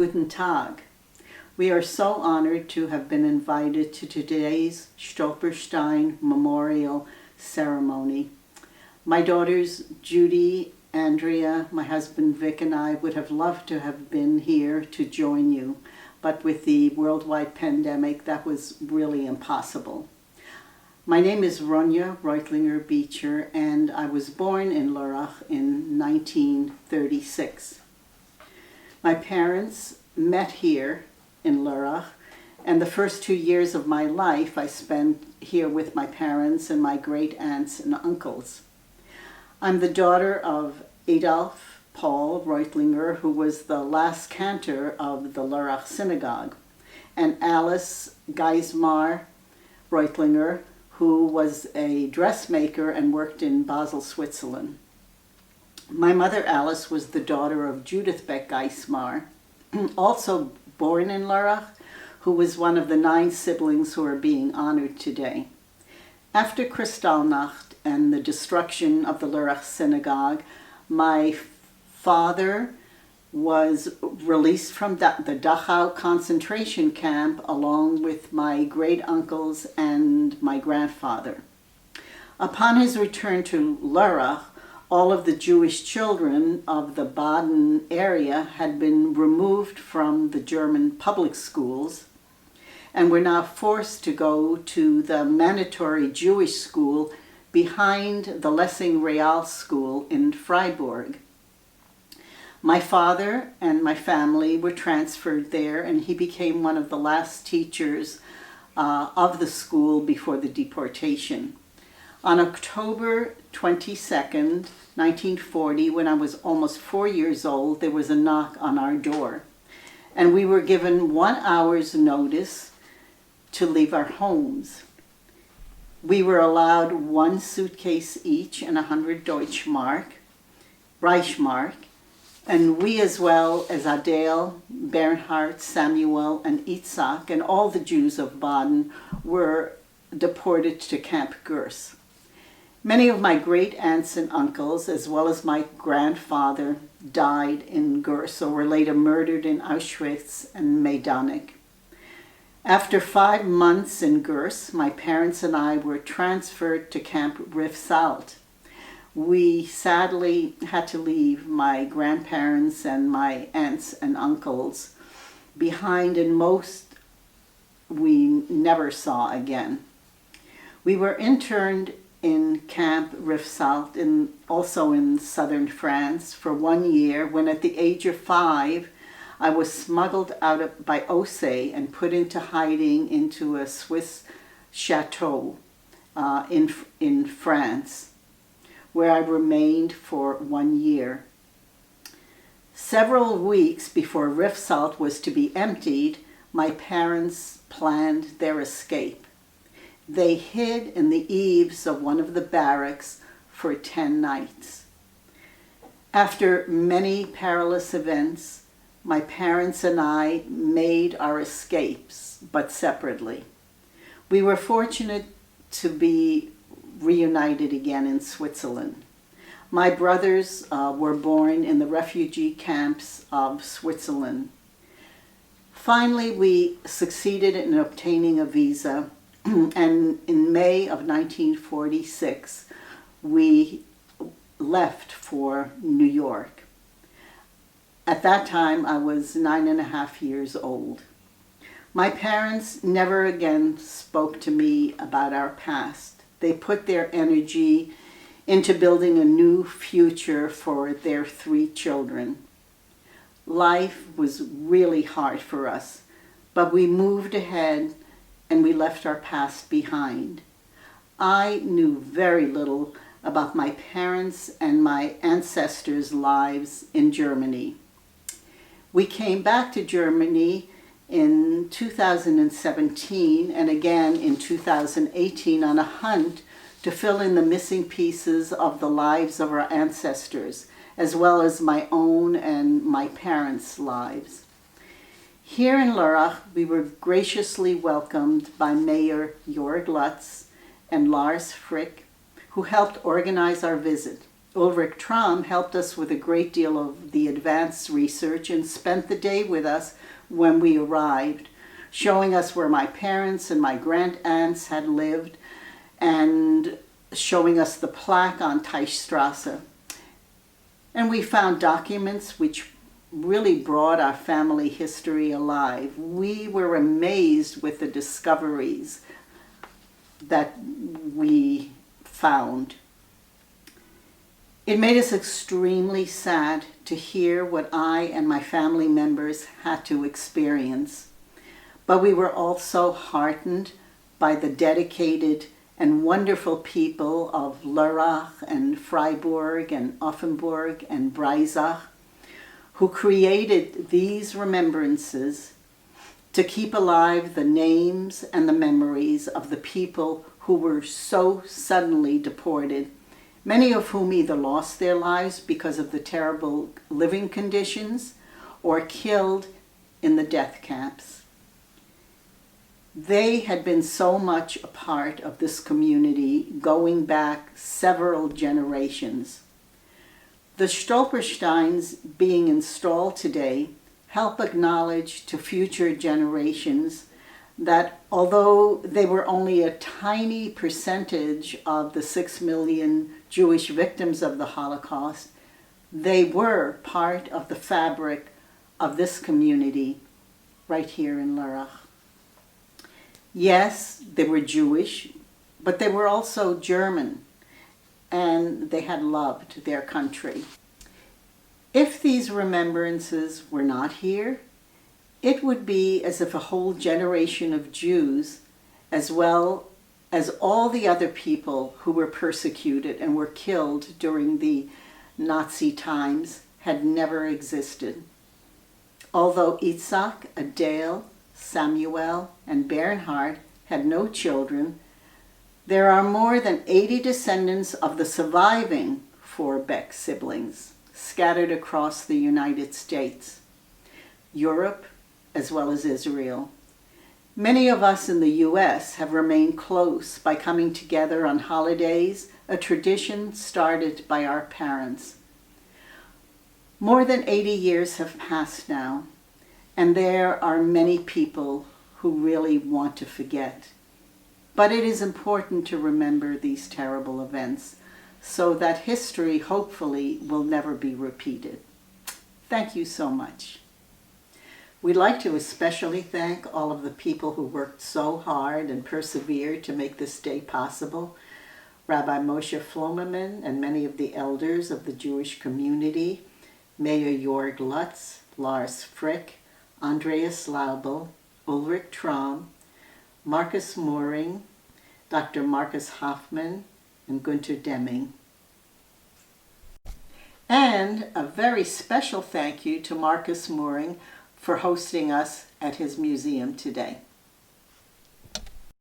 Guten Tag. We are so honored to have been invited to today's Stolperstein Memorial Ceremony. My daughters Judy, Andrea, my husband Vic, and I would have loved to have been here to join you, but with the worldwide pandemic, that was really impossible. My name is Ronia Beecher, and I was born in Lörrach in 1936. My parents met here in Lörrach, and the first 2 years of my life I spent here with my parents and my great aunts and uncles. I'm the daughter of Adolf Paul Reutlinger, who was the last cantor of the Lörrach synagogue, and Alice Geismar Reutlinger, who was a dressmaker and worked in Basel, Switzerland. My mother Alice was the daughter of Judith Beck Geismar, also born in Lörrach, who was one of the 9 siblings who are being honored today. After Kristallnacht and the destruction of the Lörrach synagogue, my father was released from the Dachau concentration camp along with my great uncles and my grandfather. Upon his return to Lörrach, all of the Jewish children of the Baden area had been removed from the German public schools and were now forced to go to the mandatory Jewish school behind the Lessing Real School in Freiburg. My father and my family were transferred there, and he became one of the last teachers of the school before the deportation. On October 22nd, 1940, when I was almost 4 years old, there was a knock on our door, and we were given 1 hour's notice to leave our homes. We were allowed 1 suitcase each and 100 Reichsmark, and we, as well as Adele, Bernhard, Samuel, and Isaak, and all the Jews of Baden, were deported to Camp Gurs. Many of my great aunts and uncles, as well as my grandfather, died in Gurs or were later murdered in Auschwitz and Majdanek. After 5 months in Gurs, my parents and I were transferred to Camp Riffsalt. We sadly had to leave my grandparents and my aunts and uncles behind, and most we never saw again. We were interned in Camp Riffsalt, also in southern France, for 1 year, when at the age of 5, I was smuggled out by Osei and put into hiding into a Swiss chateau in France, where I remained for 1 year. Several weeks before Riffsalt was to be emptied, my parents planned their escape. They hid in the eaves of one of the barracks for 10 nights. After many perilous events, my parents and I made our escapes, but separately. We were fortunate to be reunited again in Switzerland. My brothers were born in the refugee camps of Switzerland. Finally, we succeeded in obtaining a visa, and in May of 1946, we left for New York. At that time, I was 9.5 years old. My parents never again spoke to me about our past. They put their energy into building a new future for their 3 children. Life was really hard for us, but we moved ahead and we left our past behind. I knew very little about my parents' and my ancestors' lives in Germany. We came back to Germany in 2017 and again in 2018 on a hunt to fill in the missing pieces of the lives of our ancestors, as well as my own and my parents' lives. Here in Lörrach, we were graciously welcomed by Mayor Jörg Lutz and Lars Frick, who helped organize our visit. Ulrich Traum helped us with a great deal of the advanced research and spent the day with us when we arrived, showing us where my parents and my grand-aunts had lived and showing us the plaque on Teichstraße. And we found documents which really brought our family history alive. We were amazed with the discoveries that we found. It made us extremely sad to hear what I and my family members had to experience, but we were also heartened by the dedicated and wonderful people of Lörrach and Freiburg and Offenburg and Breisach, who created these remembrances to keep alive the names and the memories of the people who were so suddenly deported, many of whom either lost their lives because of the terrible living conditions or killed in the death camps. They had been so much a part of this community going back several generations. The Stolpersteins being installed today help acknowledge to future generations that although they were only a tiny percentage of the 6 million Jewish victims of the Holocaust, they were part of the fabric of this community right here in Lörrach. Yes, they were Jewish, but they were also German, and they had loved their country. If these remembrances were not here, it would be as if a whole generation of Jews, as well as all the other people who were persecuted and were killed during the Nazi times, had never existed. Although Isaak, Adele, Samuel, and Bernhard had no children, there are more than 80 descendants of the surviving 4 Beck siblings scattered across the United States, Europe, as well as Israel. Many of us in the U.S. have remained close by coming together on holidays, a tradition started by our parents. More than 80 years have passed now, and there are many people who really want to forget. But it is important to remember these terrible events so that history, hopefully, will never be repeated. Thank you so much. We'd like to especially thank all of the people who worked so hard and persevered to make this day possible. Rabbi Moshe Flomerman and many of the elders of the Jewish community, Mayor Jorg Lutz, Lars Frick, Andreas Laubel, Ulrich Traum, Marcus Mooring, Dr. Marcus Hoffman, and Gunther Deming. And a very special thank you to Marcus Mooring for hosting us at his museum today.